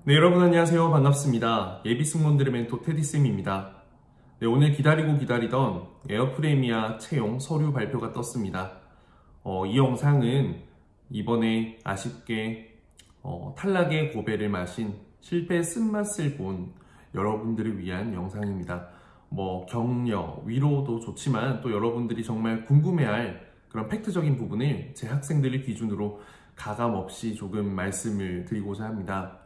네, 여러분 안녕하세요. 반갑습니다. 예비 승무원들의 멘토 테디쌤입니다. 네, 오늘 기다리던 에어프레미아 채용 서류 발표가 떴습니다. 이 영상은 이번에 아쉽게 탈락의 고배를 마신 실패의 쓴맛을 본 여러분들을 위한 영상입니다. 격려, 위로도 좋지만 또 여러분들이 정말 궁금해할 그런 팩트적인 부분을 제 학생들을 기준으로 가감없이 조금 말씀을 드리고자 합니다.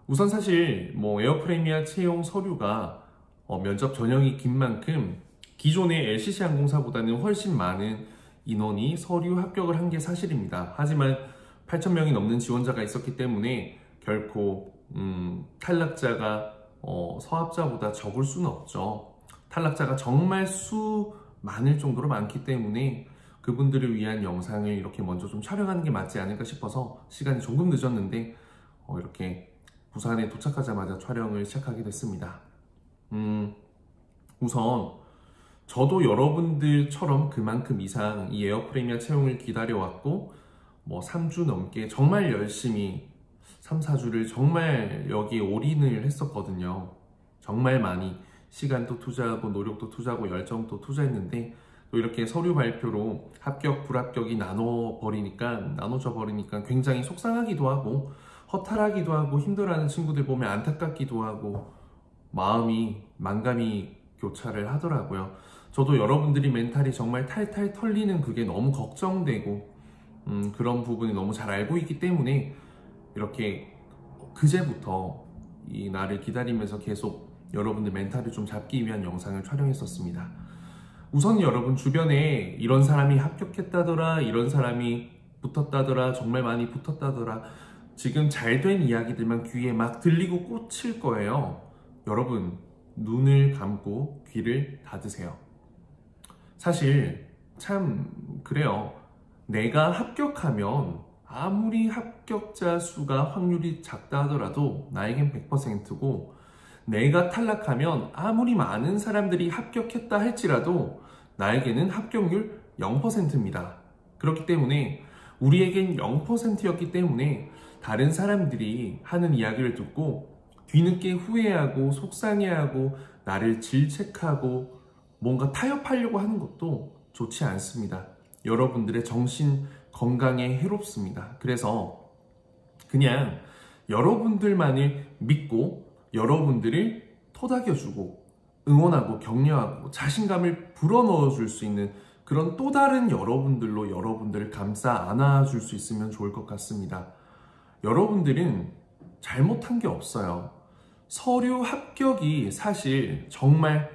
우선 사실 에어프레미아 채용 서류가 면접 전형이 긴 만큼 기존의 LCC 항공사보다는 훨씬 많은 인원이 서류 합격을 한 게 사실입니다. 하지만 8,000명이 넘는 지원자가 있었기 때문에 결코 탈락자가 서합자보다 적을 수는 없죠. 탈락자가 정말 수 많을 정도로 많기 때문에 그분들을 위한 영상을 이렇게 먼저 좀 촬영하는 게 맞지 않을까 싶어서 시간이 조금 늦었는데 이렇게 부산에 도착하자마자 촬영을 시작하게 됐습니다. 우선 저도 여러분들처럼 그만큼 이상 이 에어프레미아 채용을 기다려왔고 3주 넘게 정말 열심히 3, 4주를 정말 여기에 올인을 했었거든요. 정말 많이 시간도 투자하고 노력도 투자하고 열정도 투자했는데 또 이렇게 서류 발표로 합격, 불합격이 나눠져 버리니까 굉장히 속상하기도 하고 허탈하기도 하고 힘들어하는 친구들 보면 안타깝기도 하고 만감이 교차를 하더라고요. 저도 여러분들이 멘탈이 정말 탈탈 털리는 그게 너무 걱정되고 그런 부분이 너무 잘 알고 있기 때문에 이렇게 그제부터 이 날을 기다리면서 계속 여러분들 멘탈을 좀 잡기 위한 영상을 촬영했었습니다. 우선 여러분 주변에 이런 사람이 합격했다더라, 이런 사람이 붙었다더라, 정말 많이 붙었다더라, 지금 잘된 이야기들만 귀에 막 들리고 꽂힐 거예요. 여러분 눈을 감고 귀를 닫으세요. 사실 참 그래요. 내가 합격하면 아무리 합격자 수가 확률이 작다 하더라도 나에겐 100%고 내가 탈락하면 아무리 많은 사람들이 합격했다 할지라도 나에게는 합격률 0%입니다. 그렇기 때문에 우리에겐 0%였기 때문에 다른 사람들이 하는 이야기를 듣고 뒤늦게 후회하고 속상해하고 나를 질책하고 뭔가 타협하려고 하는 것도 좋지 않습니다. 여러분들의 정신 건강에 해롭습니다. 그래서 그냥 여러분들만을 믿고 여러분들을 토닥여주고 응원하고 격려하고 자신감을 불어넣어 줄 수 있는 그런 또 다른 여러분들로 여러분들을 감싸 안아줄 수 있으면 좋을 것 같습니다. 여러분들은 잘못한 게 없어요. 서류 합격이 사실 정말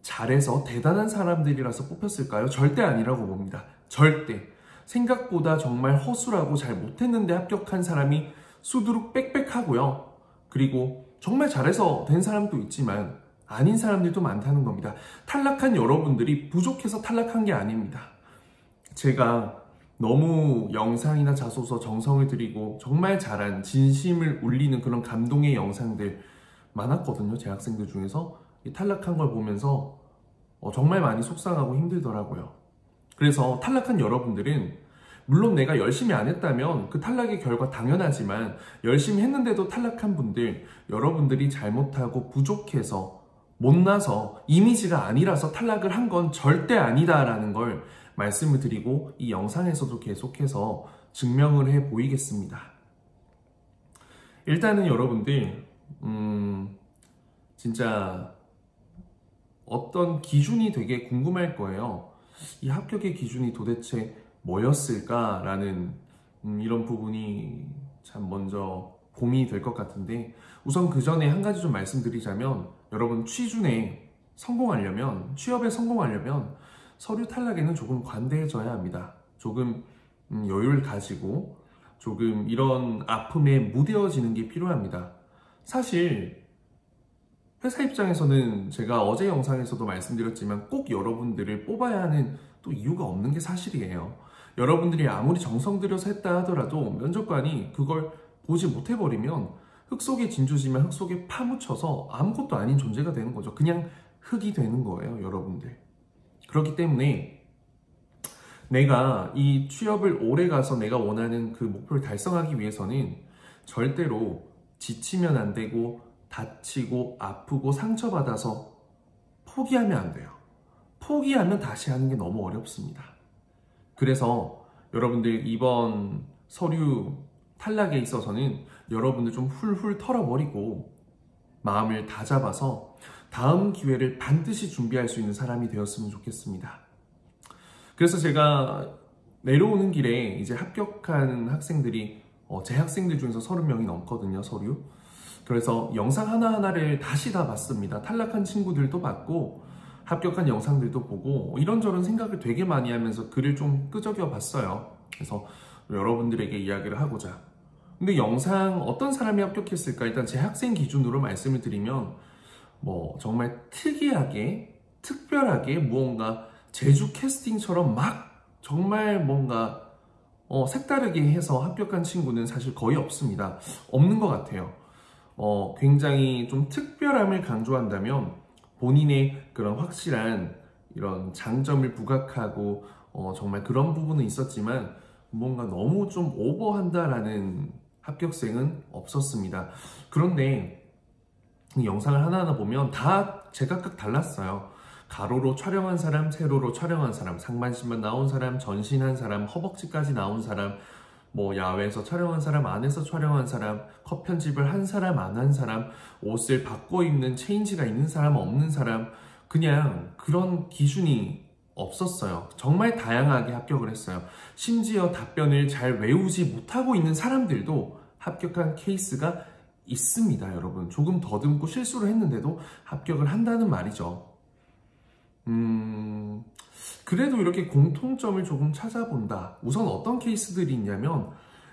잘해서 대단한 사람들이라서 뽑혔을까요? 절대 아니라고 봅니다. 절대. 생각보다 정말 허술하고 잘 못했는데 합격한 사람이 수두룩 빽빽하고요. 그리고 정말 잘해서 된 사람도 있지만 아닌 사람들도 많다는 겁니다. 탈락한 여러분들이 부족해서 탈락한 게 아닙니다. 제가 너무 영상이나 자소서 정성을 들이고 정말 잘한 진심을 울리는 그런 감동의 영상들 많았거든요. 제 학생들 중에서 탈락한 걸 보면서 정말 많이 속상하고 힘들더라고요. 그래서 탈락한 여러분들은 물론 내가 열심히 안 했다면 그 탈락의 결과 당연하지만 열심히 했는데도 탈락한 분들, 여러분들이 잘못하고 부족해서 못나서 이미지가 아니라서 탈락을 한 건 절대 아니다라는 걸 말씀을 드리고 이 영상에서도 계속해서 증명을 해 보이겠습니다. 일단은 여러분들 진짜 어떤 기준이 되게 궁금할 거예요. 이 합격의 기준이 도대체 뭐였을까라는 이런 부분이 참 먼저 고민이 될 것 같은데 우선 그 전에 한 가지 좀 말씀드리자면 여러분 취준에 성공하려면 취업에 성공하려면 서류 탈락에는 조금 관대해져야 합니다. 조금 여유를 가지고 조금 이런 아픔에 무뎌지는 게 필요합니다. 사실 회사 입장에서는 제가 어제 영상에서도 말씀드렸지만 꼭 여러분들을 뽑아야 하는 또 이유가 없는 게 사실이에요. 여러분들이 아무리 정성 들여서 했다 하더라도 면접관이 그걸 보지 못해버리면 흙 속에 진주지만 흙 속에 파묻혀서 아무것도 아닌 존재가 되는 거죠. 그냥 흙이 되는 거예요, 여러분들. 그렇기 때문에 내가 이 취업을 오래 가서 내가 원하는 그 목표를 달성하기 위해서는 절대로 지치면 안 되고 다치고 아프고 상처받아서 포기하면 안 돼요. 포기하면 다시 하는 게 너무 어렵습니다. 그래서 여러분들 이번 서류 탈락에 있어서는 여러분들 좀 훌훌 털어버리고 마음을 다잡아서 다음 기회를 반드시 준비할 수 있는 사람이 되었으면 좋겠습니다. 그래서 제가 내려오는 길에 이제 합격한 학생들이 제 학생들 중에서 30명이 넘거든요, 서류. 그래서 영상 하나하나를 다시 다 봤습니다. 탈락한 친구들도 봤고 합격한 영상들도 보고 이런저런 생각을 되게 많이 하면서 글을 좀 끄적여 봤어요. 그래서 여러분들에게 이야기를 하고자. 근데 영상 어떤 사람이 합격했을까? 일단 제 학생 기준으로 말씀을 드리면 뭐 정말 특이하게 특별하게 무언가 제주 캐스팅처럼 막 정말 뭔가 색다르게 해서 합격한 친구는 사실 거의 없습니다. 없는 것 같아요. 굉장히 좀 특별함을 강조한다면 본인의 그런 확실한 이런 장점을 부각하고 정말 그런 부분은 있었지만 뭔가 너무 좀 오버한다라는 합격생은 없었습니다. 그런데 이 영상을 하나하나 보면 다 제각각 달랐어요. 가로로 촬영한 사람, 세로로 촬영한 사람, 상반신만 나온 사람, 전신한 사람, 허벅지까지 나온 사람, 뭐 야외에서 촬영한 사람, 안에서 촬영한 사람, 컷 편집을 한 사람, 안 한 사람, 옷을 바꿔 입는 체인지가 있는 사람, 없는 사람, 그냥 그런 기준이 없었어요. 정말 다양하게 합격을 했어요. 심지어 답변을 잘 외우지 못하고 있는 사람들도 합격한 케이스가 있습니다, 여러분. 조금 더듬고 실수를 했는데도 합격을 한다는 말이죠. 그래도 이렇게 공통점을 조금 찾아본다. 우선 어떤 케이스들이 있냐면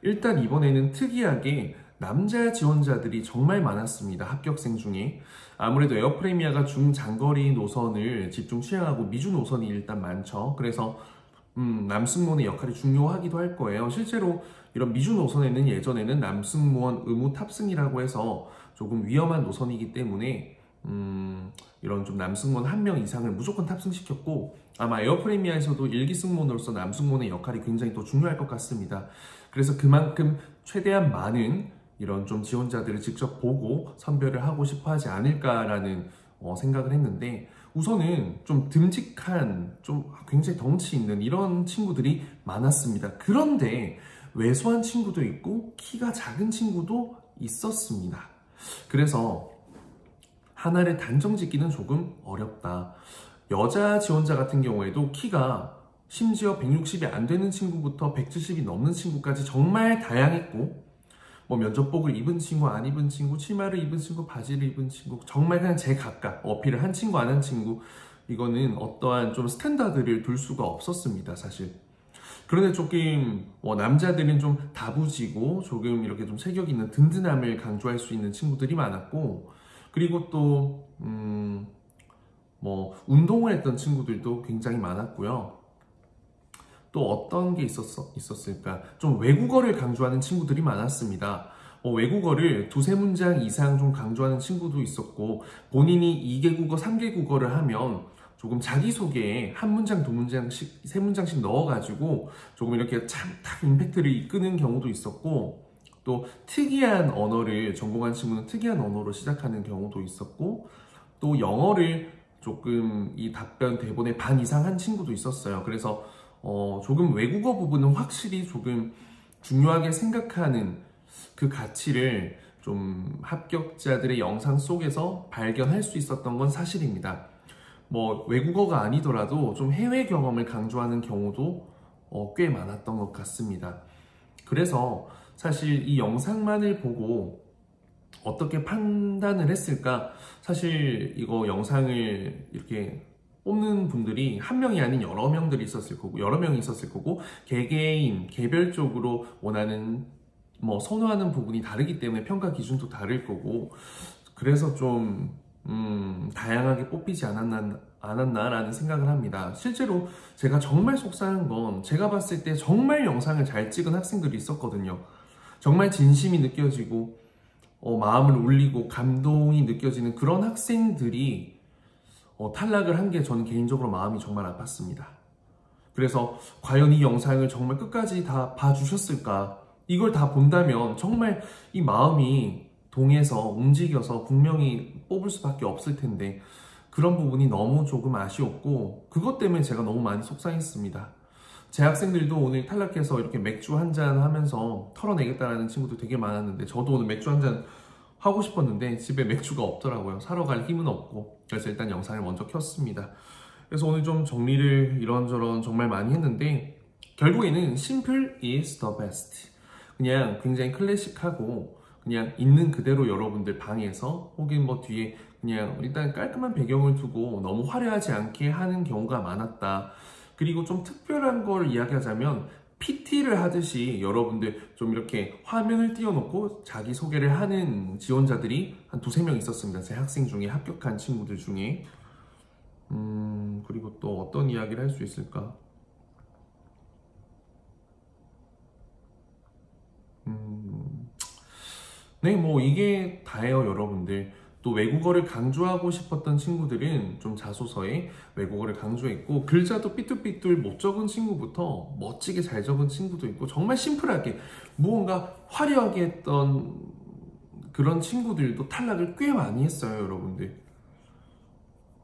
일단 이번에는 특이하게 남자 지원자들이 정말 많았습니다. 합격생 중에. 아무래도 에어프레미아가 중장거리 노선을 집중 취향하고 미주 노선이 일단 많죠. 그래서 남승무원의 역할이 중요하기도 할 거예요. 실제로 이런 미주 노선에는 예전에는 남승무원 의무 탑승이라고 해서 조금 위험한 노선이기 때문에 이런 좀 남승무원 1명 이상을 무조건 탑승시켰고 아마 에어프레미아에서도 일기 승무원으로서 남승무원의 역할이 굉장히 또 중요할 것 같습니다. 그래서 그만큼 최대한 많은 이런 좀 지원자들을 직접 보고 선별을 하고 싶어 하지 않을까라는 생각을 했는데 우선은 좀 듬직한 좀 굉장히 덩치 있는 이런 친구들이 많았습니다. 그런데 왜소한 친구도 있고 키가 작은 친구도 있었습니다. 그래서 하나를 단정 짓기는 조금 어렵다. 여자 지원자 같은 경우에도 키가 심지어 160이 안 되는 친구부터 170이 넘는 친구까지 정말 다양했고 뭐 면접복을 입은 친구, 안 입은 친구, 치마를 입은 친구, 바지를 입은 친구 정말 그냥 제각각 어필을 한 친구, 안 한 친구 이거는 어떠한 좀 스탠다드를 둘 수가 없었습니다, 사실. 그런데 조금 남자들은 좀 다부지고 조금 이렇게 좀 체격 있는 든든함을 강조할 수 있는 친구들이 많았고 그리고 또 운동을 했던 친구들도 굉장히 많았고요. 또 어떤 게 있었을까? 좀 외국어를 강조하는 친구들이 많았습니다. 외국어를 2-3문장 이상 좀 강조하는 친구도 있었고 본인이 2개국어, 3개국어를 하면 조금 자기소개에 1문장, 2문장씩, 3문장씩 넣어가지고 조금 이렇게 탁 임팩트를 이끄는 경우도 있었고 또 특이한 언어를 전공한 친구는 특이한 언어로 시작하는 경우도 있었고 또 영어를 조금 이 답변 대본의 반 이상 한 친구도 있었어요. 그래서 조금 외국어 부분은 확실히 조금 중요하게 생각하는 그 가치를 좀 합격자들의 영상 속에서 발견할 수 있었던 건 사실입니다. 외국어가 아니더라도 좀 해외 경험을 강조하는 경우도 꽤 많았던 것 같습니다. 그래서 사실 이 영상만을 보고 어떻게 판단을 했을까? 사실 이거 영상을 이렇게 뽑는 분들이 한 명이 아닌 여러 명들이 있었을 거고 개개인 개별적으로 원하는 선호하는 부분이 다르기 때문에 평가 기준도 다를 거고 그래서 좀 다양하게 뽑히지 않았나라는 생각을 합니다. 실제로 제가 정말 속상한 건 제가 봤을 때 정말 영상을 잘 찍은 학생들이 있었거든요. 정말 진심이 느껴지고 마음을 울리고 감동이 느껴지는 그런 학생들이 탈락을 한 게 저는 개인적으로 마음이 정말 아팠습니다. 그래서 과연 이 영상을 정말 끝까지 다 봐주셨을까? 이걸 다 본다면 정말 이 마음이 동해서 움직여서 분명히 뽑을 수밖에 없을 텐데 그런 부분이 너무 조금 아쉬웠고 그것 때문에 제가 너무 많이 속상했습니다. 제 학생들도 오늘 탈락해서 이렇게 맥주 한잔 하면서 털어내겠다라는 친구도 되게 많았는데 저도 오늘 맥주 한잔 하고 싶었는데 집에 맥주가 없더라고요. 사러 갈 힘은 없고 그래서 일단 영상을 먼저 켰습니다. 그래서 오늘 좀 정리를 이런저런 정말 많이 했는데 결국에는 simple is the best. 그냥 굉장히 클래식하고 그냥 있는 그대로 여러분들 방에서 혹은 뭐 뒤에 그냥 일단 깔끔한 배경을 두고 너무 화려하지 않게 하는 경우가 많았다. 그리고 좀 특별한 걸 이야기하자면 PT를 하듯이 여러분들 좀 이렇게 화면을 띄워놓고 자기소개를 하는 지원자들이 한 두세 명 있었습니다. 제 학생 중에 합격한 친구들 중에. 그리고 또 어떤 이야기를 할 수 있을까? 네, 뭐 이게 다예요, 여러분들. 또 외국어를 강조하고 싶었던 친구들은 좀 자소서에 외국어를 강조했고 글자도 삐뚤삐뚤 못 적은 친구부터 멋지게 잘 적은 친구도 있고 정말 심플하게 무언가 화려하게 했던 그런 친구들도 탈락을 꽤 많이 했어요, 여러분들.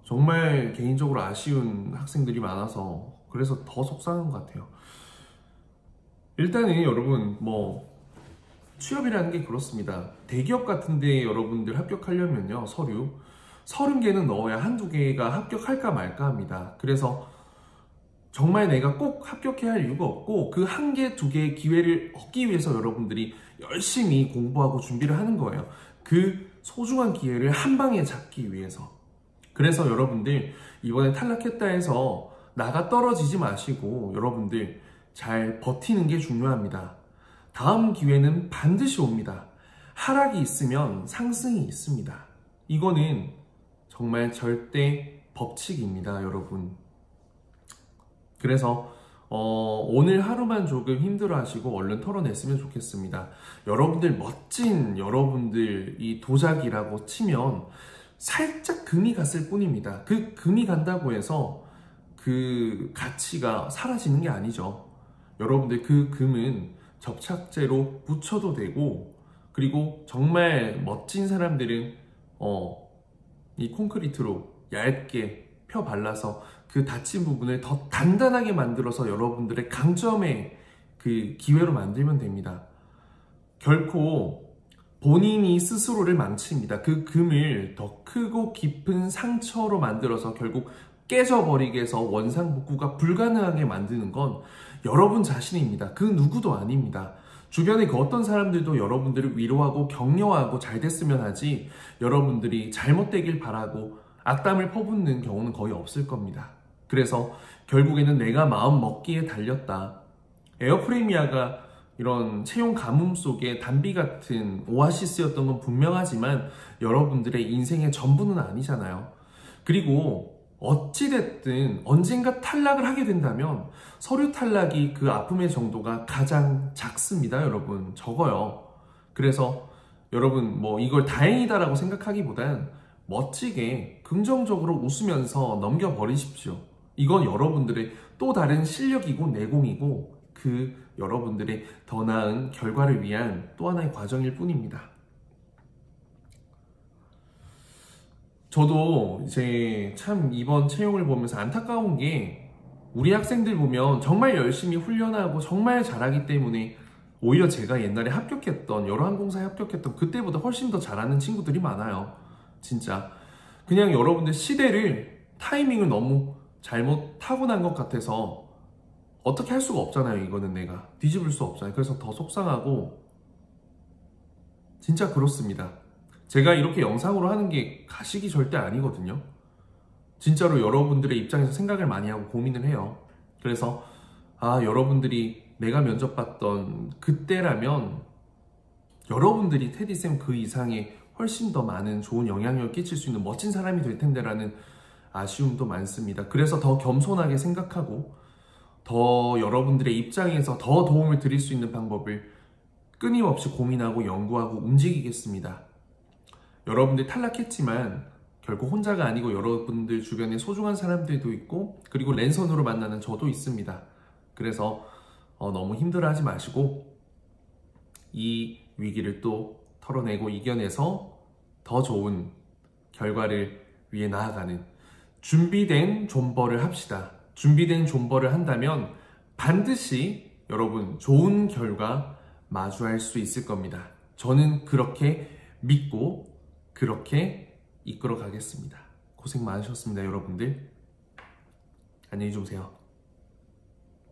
정말 개인적으로 아쉬운 학생들이 많아서 그래서 더 속상한 것 같아요. 일단은 여러분 뭐 취업이라는 게 그렇습니다. 대기업 같은데 여러분들 합격하려면요, 서류 30개는 넣어야 한두 개가 합격할까 말까 합니다. 그래서 정말 내가 꼭 합격해야 할 이유가 없고 그 한 개, 두 개의 기회를 얻기 위해서 여러분들이 열심히 공부하고 준비를 하는 거예요. 그 소중한 기회를 한 방에 잡기 위해서. 그래서 여러분들 이번에 탈락했다 해서 나가 떨어지지 마시고 여러분들 잘 버티는 게 중요합니다. 다음 기회는 반드시 옵니다. 하락이 있으면 상승이 있습니다. 이거는 정말 절대 법칙입니다, 여러분. 그래서 오늘 하루만 조금 힘들어하시고 얼른 털어냈으면 좋겠습니다. 여러분들 멋진 여러분들 이 도자기라고 치면 살짝 금이 갔을 뿐입니다. 그 금이 간다고 해서 그 가치가 사라지는 게 아니죠. 여러분들 그 금은 접착제로 묻혀도 되고 그리고 정말 멋진 사람들은 이 콘크리트로 얇게 펴 발라서 그 다친 부분을 더 단단하게 만들어서 여러분들의 강점의 그 기회로 만들면 됩니다. 결코 본인이 스스로를 망칩니다. 그 금을 더 크고 깊은 상처로 만들어서 결국 깨져버리게 해서 원상복구가 불가능하게 만드는 건 여러분 자신입니다. 그 누구도 아닙니다. 주변에 그 어떤 사람들도 여러분들을 위로하고 격려하고 잘 됐으면 하지 여러분들이 잘못되길 바라고 악담을 퍼붓는 경우는 거의 없을 겁니다. 그래서 결국에는 내가 마음 먹기에 달렸다. 에어프레미아가 이런 채용 가뭄 속에 단비 같은 오아시스였던 건 분명하지만 여러분들의 인생의 전부는 아니잖아요. 그리고 어찌됐든 언젠가 탈락을 하게 된다면 서류 탈락이 그 아픔의 정도가 가장 작습니다, 여러분. 적어요. 그래서 여러분 뭐 이걸 다행이다라고 생각하기보단 멋지게 긍정적으로 웃으면서 넘겨버리십시오. 이건 여러분들의 또 다른 실력이고 내공이고 그 여러분들의 더 나은 결과를 위한 또 하나의 과정일 뿐입니다. 저도 이제 참 이번 채용을 보면서 안타까운 게 우리 학생들 보면 정말 열심히 훈련하고 정말 잘하기 때문에 오히려 제가 옛날에 합격했던 여러 항공사에 합격했던 그때보다 훨씬 더 잘하는 친구들이 많아요. 진짜 그냥 여러분들 시대를 타이밍을 너무 잘못 타고난 것 같아서 어떻게 할 수가 없잖아요. 이거는 내가 뒤집을 수 없잖아요. 그래서 더 속상하고 진짜 그렇습니다. 제가 이렇게 영상으로 하는 게 가식이 절대 아니거든요. 진짜로 여러분들의 입장에서 생각을 많이 하고 고민을 해요. 그래서 여러분들이 내가 면접 봤던 그때라면 여러분들이 테디쌤 그 이상의 훨씬 더 많은 좋은 영향력을 끼칠 수 있는 멋진 사람이 될 텐데라는 아쉬움도 많습니다. 그래서 더 겸손하게 생각하고 더 여러분들의 입장에서 더 도움을 드릴 수 있는 방법을 끊임없이 고민하고 연구하고 움직이겠습니다. 여러분들 탈락했지만 결국 혼자가 아니고 여러분들 주변에 소중한 사람들도 있고 그리고 랜선으로 만나는 저도 있습니다. 그래서 너무 힘들어하지 마시고 이 위기를 또 털어내고 이겨내서 더 좋은 결과를 위해 나아가는 준비된 존버를 합시다. 준비된 존버를 한다면 반드시 여러분 좋은 결과 마주할 수 있을 겁니다. 저는 그렇게 믿고 그렇게 이끌어 가겠습니다. 고생 많으셨습니다, 여러분들. 안녕히 주무세요.